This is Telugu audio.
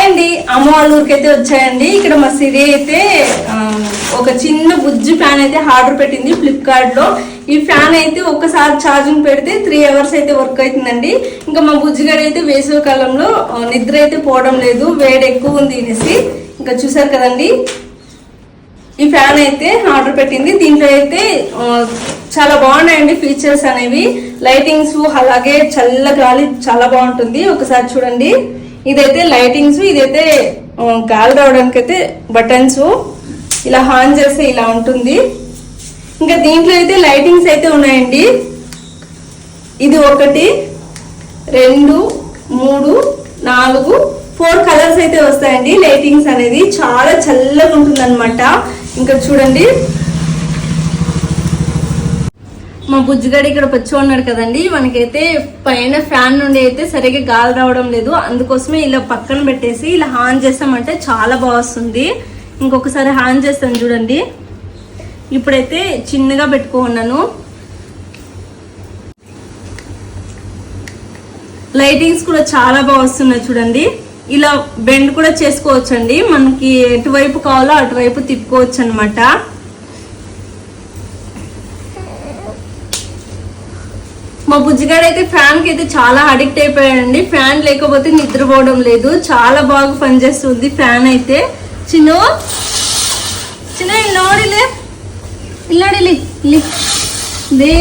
అండి, అమ్మ వాళ్ళ ఊరికైతే వచ్చాయండి. ఇక్కడ మా సిరి అయితే ఒక చిన్న బుజ్జి ఫ్యాన్ అయితే ఆర్డర్ పెట్టింది ఫ్లిప్కార్ట్ లో. ఈ ఫ్యాన్ అయితే ఒక్కసారి ఛార్జింగ్ పెడితే 3 hours అయితే వర్క్ అవుతుందండి. ఇంకా మా బుజ్జిగాడు అయితే వేసవి కాలంలో నిద్ర అయితే పోవడం లేదు, వేడి ఎక్కువ ఉంది అనేసి. ఇంకా చూసారు కదండి, ఈ ఫ్యాన్ అయితే ఆర్డర్ పెట్టింది. దీంట్లో అయితే చాలా బాగున్నాయండి ఫీచర్స్ అనేవి, లైటింగ్స్, అలాగే చల్ల గాలి చాలా బాగుంటుంది. ఒకసారి చూడండి, ఇదైతే లైటింగ్స్, ఇదైతే గాలి రావడానికి అయితే బటన్స్. ఇలా ఆన్ చేస్తే ఇలా ఉంటుంది. ఇంకా దీంట్లో అయితే లైటింగ్స్ అయితే ఉన్నాయండి. ఇది 1 2 3 4 4 కలర్స్ అయితే వస్తాయండి. లైటింగ్స్ అనేది చాలా చల్లగా ఉంటుంది అనమాట. ఇంకా చూడండి, మా బుజ్జిగాడు ఇక్కడ వచ్చి ఉన్నాడు కదండి. మనకైతే పైన ఫ్యాన్ నుండి అయితే సరిగ్గా గాలి రావడం లేదు, అందుకోసమే ఇలా పక్కన పెట్టేసి ఇలా ఆన్ చేస్తామంటే చాలా బాగా వస్తుంది. ఇంకొకసారి ఆన్ చేస్తాను చూడండి. ఇప్పుడైతే చిన్నగా పెట్టుకున్నాను. లైటింగ్స్ కూడా చాలా బాగా వస్తున్నాయి చూడండి. ఇలా బెండ్ కూడా చేసుకోవచ్చండి, మనకి ఎటువైపు కావాలో అటువైపు తిప్పుకోవచ్చు అనమాట. మా బుజ్జిగాడు అయితే ఫ్యాన్ కి అయితే చాలా అడిక్ట్ అయిపోయాడండి. ఫ్యాన్ లేకపోతే నిద్రపోవడం లేదు, చాలా బాగా పనిచేస్తుంది ఫ్యాన్ అయితే. చిన్న చిన్న ఇల్లోడిలే ఇల్లోడిలే దే